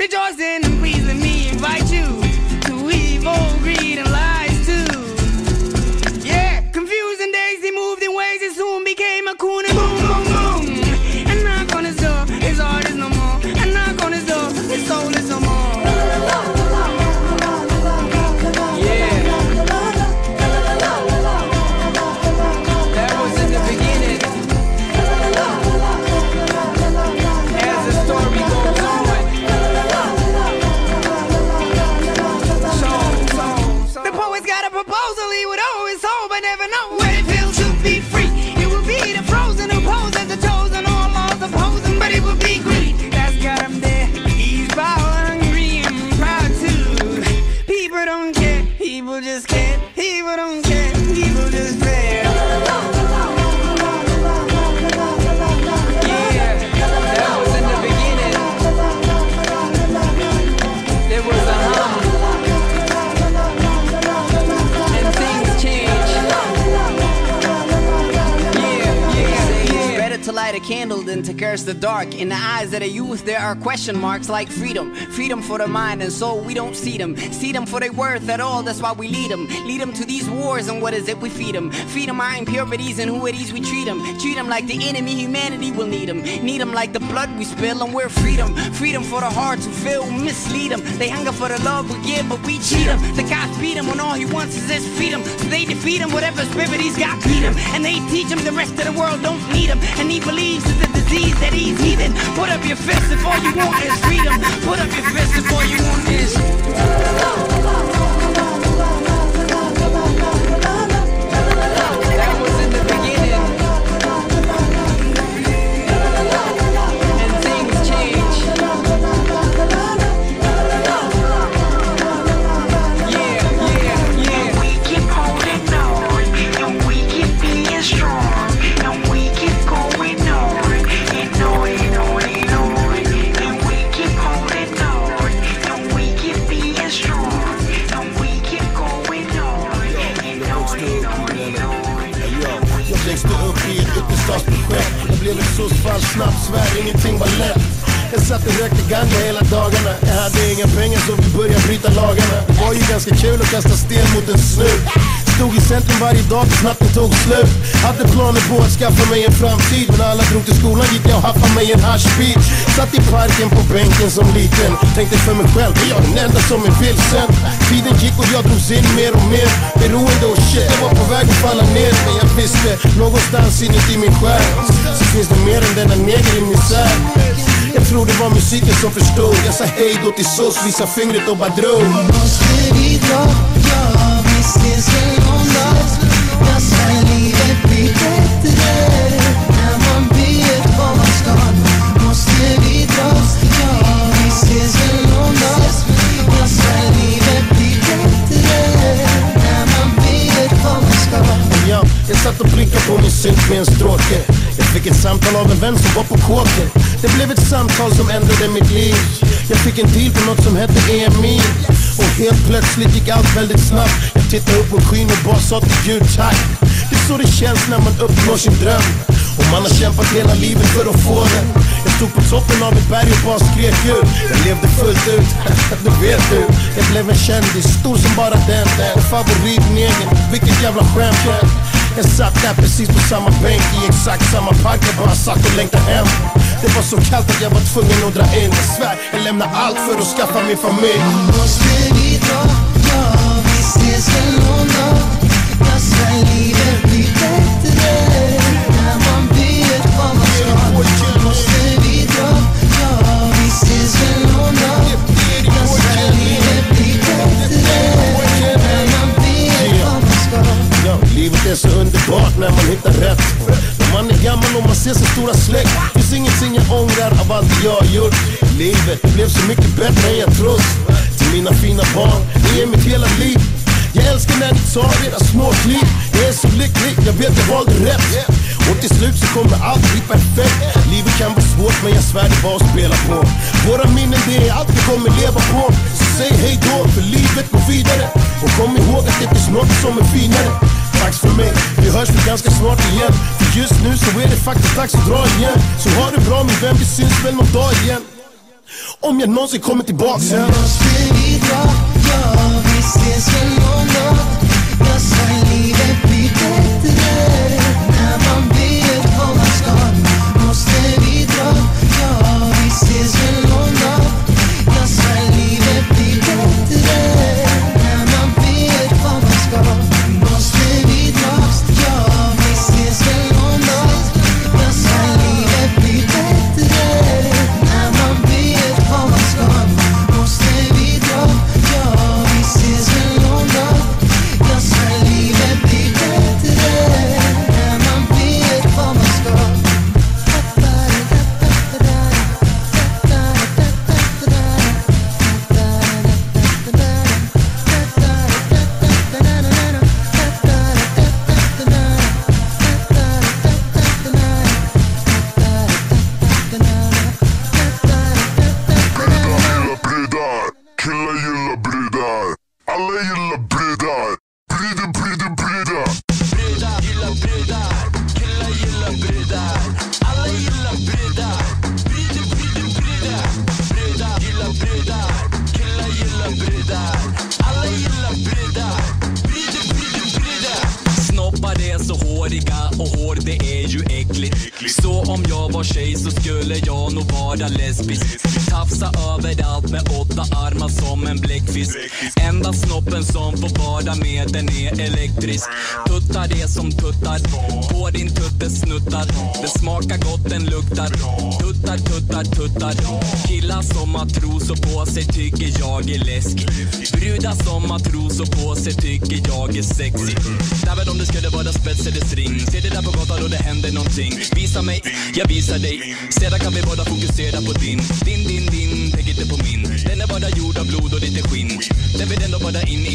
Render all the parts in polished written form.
rejoicing, and please let me invite you to evil, greed, and lies too. Yeah, confusing days, he moved in ways, it soon became a coon and boom, boom, boom. And knock on his door, his heart is no more. And knock on his door, his soul is no more. A candle than to curse the dark. In the eyes of the youth there are question marks like freedom. Freedom for the mind and soul, we don't see them for their worth at all. That's why we lead them to these wars. And what is it we feed them our impurities, and who it is we treat them like the enemy. Humanity will need them like the blood we spill. And we're freedom for the hearts who feel mislead them. They hunger for the love we give, but we cheat them. The cops beat him when all he wants is his freedom, so they defeat him. Whatever spirit he's got, beat him, and they teach him the rest of the world don't need him. And he believes it's a disease that he's heathen. Put up your fists if all you want is freedom. Put up your fists if all you want is that was in the beginning, and things change. Yeah. We keep holding on, and we keep being strong, and we keep going on. Jag växte upp i ett ytterstadsprojekt. Jag blev ett sossfall snabbt, svär ingenting var lätt. Jag satt och rökte ganja hela dagarna. Jag hade inga pengar så vi började bryta lagarna. Det var ju ganska kul att kasta sten mot en snup. Stod i centrum varje dag tills natten tog slut. Hade planer på att skaffa mig en framtid, men alla drog till skolan gick jag och haffade mig en hashbit. Satt i parken på bänken som liten, tänkte för mig själv, är jag den enda som är vilsen. Tiden gick och jag drogs in mer och mer. Beroende och shit, jag var på väg att falla ner. Men jag visste, någonstans inuti min själ så finns det mer än denna neger i misär. Jag tror det var musiken som förstod. Jag sa hej då till sås, visa fingret och bara drog. Måste vi dra? Ja, visst finns det någon dag. Jag svär livet blir bättre när man vet vad man ska. Måste vi dra? Ja, visst finns det någon dag. Jag svär livet blir bättre när man vet vad man ska. Jag satt och blickade på min synt med en stråke. Jag fick ett samtal av en vän som var på kåken. Det blev ett samtal som ändrade mitt liv. Jag fick en deal på något som hette EMI. Och helt plötsligt gick allt väldigt snabbt. Jag tittade upp på skyn och bara sa till Gud tack. Det är så det känns när man uppnår sin dröm. Och man har kämpat hela livet för att få den. Jag stod på toppen av ett berg och bara skrek ut. Jag levde fullt ut, det vet du. Jag blev en kändis, stor som bara den. Och favoritnegen, vilket jävla skämt. Jag satt där precis på samma bänk i exakt samma park. Jag bara satt och längtade hem. Det var så kallt att jag var tvungen att dra in. Jag svär, jag lämnar allt för att skaffa min familj. Måste vi dra? Ja, visst finns det någon dag. Jag svär livet blir bättre när man vet vad man ska. Måste vi dra? Ja, visst finns det någon dag. Jag svär livet blir bättre när man vet vad man ska. Livet är så underbart när man hittar rätt. När man är gammal och man ser sin stora släkt. Finns ingenting jag ångrar av allt jag har gjort. Livet blev så mycket bättre än jag trott. Till mina fina barn, ni är mitt hela liv. Jag älskar när ni tar era små kliv. Jag är så lycklig, jag vet jag valde rätt. Och till slut så kommer allt bli perfekt. Livet kan vara svårt men jag svär det bara att spela på. Våra minnen det är allt vi kommer leva på. Så säg hej då för livet går vidare. Och kom ihåg att det finns något som är finare. Tack för mig, vi hörs väl ganska snart igen. För just nu så är det faktiskt dags att dra igen. Så ha det bra min vän, vi syns väl någon dag igen. om jag någonsin kommer tillbaka sen. Nu måste vi dra, ja vi ses väl någon dag. Jag sa livet blir bättre när man vet vad man ska. Måste vi dra, ja vi ses väl någon dag. Jag sa livet blir bättre när man vet vad man ska. Måste vi dra, ja vi ses väl någon dag. Jag sa livet blir bättre när man vet vad man ska. Måste vi dra, ja vi ses väl någon dag. Jag sa livet blir bättre när man vet vad man ska. Killar gillar brudar. Alla gillar brudar. Brudar, brudar, brudar. Brudar gillar brudar. Killar gillar brudar. Alla gillar brudar. Brudar, brudar, brudar. Brudar gillar brudar. Killar gillar brudar. Alla gillar brudar. Brudar, brudar, brudar. Snoppar är så håriga och hår det är ju äckligt. Så om jag var tjej så skulle jag nog vara lesbisk. Tafsa överallt med 8 armar som en bläckfisk. Enda snoppen som får vara med den är elektrisk. Tuttar det som tuttar. På din tutte snuttar. Det smakar gott, den luktar. Tuttar, tuttar, tuttar. Killar som har trosor på sig tycker jag är läskig. Brudar som har trosor på sig tycker jag är sexy. Även om det skulle vara spets eller string. Se det där på gatan och det händer någonting. Visa mig, jag visar dig. Sedan kan vi båda fokusera på din. Din, tänk inte på min. Den är bara gjord av blod och lite skinn. Den vill ändå bara in.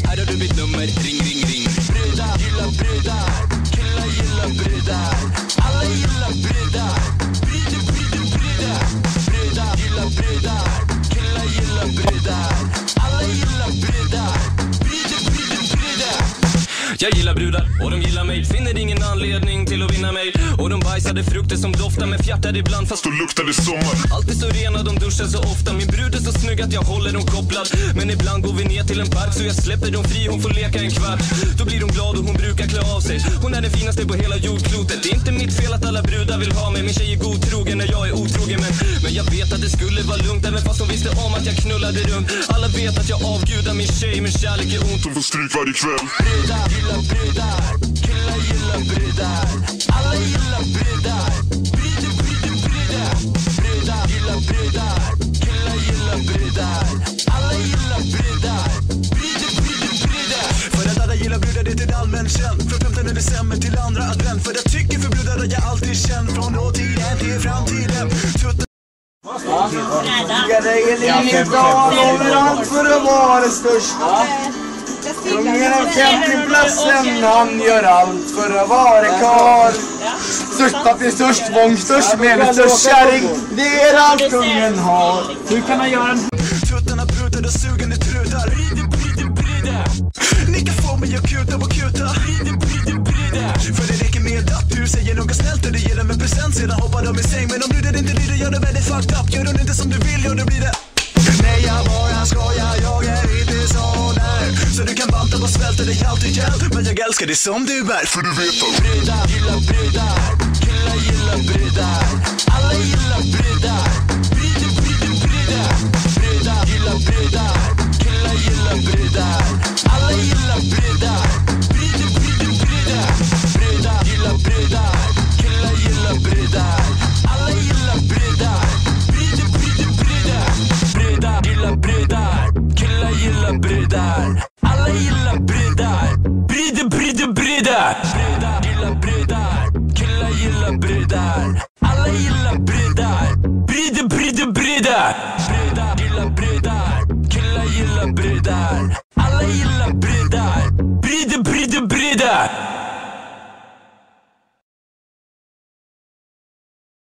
Här har du mitt nummer, ring. Brudar gillar brudar. Killar gillar brudar. Alla gillar brudar. Brudar, brudar, brudar. Brudar gillar brudar. Killar gillar brudar. Alla gillar brudar. Brudar, brudar, brudar. Jag gillar brudar och de gillar mig. Finner ingen anledning till att vinna mig. Och de bajsade frukter som doftar med fjärtar ibland. Fast Då luktar det sommar. alltid så rena, de duschar så ofta. Min brud är så snygg att jag håller dem kopplad. Men ibland går vi ner till en park så jag släpper dem fri, hon får leka en kvart. Då blir hon glad och hon brukar klä av sig. Hon är den finaste på hela jordklotet. Det är inte mitt fel att alla brudar vill ha mig. Min tjej är godtrogen när jag är otrogen. Men jag vet att det skulle vara lugnt. Även fast hon visste om att jag knullade runt. Alla vet att jag avgudar min tjej. Min kärlek är ont. Hon får stryk varje kväll. Brudar gillar brudar. Killar gillar brudar. Alla gillar brudar. Brudar, brudar, brudar. Brudar gillar brudar. Killar gillar brudar. Alla gillar brudar. Brudar, brudar, brudar. För att alla gillar brudar, det är ett allmänt känt. Från 15 december till 2 advent. För jag tycker för brudar har jag alltid känt. Från dåtiden till framtiden. Överallt för att vara största. Kungen av campingplatsen, han gör allt för att vara karl. Störst papi, störst vång, störst medel, störst kärring. Det är allt kungen har. Hur kan han göra en... Tuttarna prutar och sugande trutar. Ni kan få mig att kuta på kuta. För det räcker med att du säger något snällt eller ger dem en present. Sedan hoppar de i säng. Men om du det inte lider, gör det väldigt fucked up. Gör du inte som du vill, gör det blir det. Nej, jag bara skojar, jag är inte så där. Så du kan banta på svälta dig allt igen. Men jag älskar dig som du är. För du vet att Brudar gillar brudar. Killar gillar brudar. Alla gillar brudar. Brudar, brudar, brudar. Brudar gillar brudar. Killar gillar brudar. Alla gillar brudar. Brudar, brudar, brudar. Brudar gillar brudar. Killar gillar brudar. Alla gillar brudar. Brudar, brudar, brudar. Brudar gillar brudar. Killar gillar brudar. Alla gillar brudar. Brudar, brudar, brudar. Brudar gillar brudar. Killar gillar brudar. Alla gillar brudar. Brudar, brudar, brudar. Brudar gillar brudar. Killar gillar brudar. Alla gillar brudar. Brudar, brudar, brudar.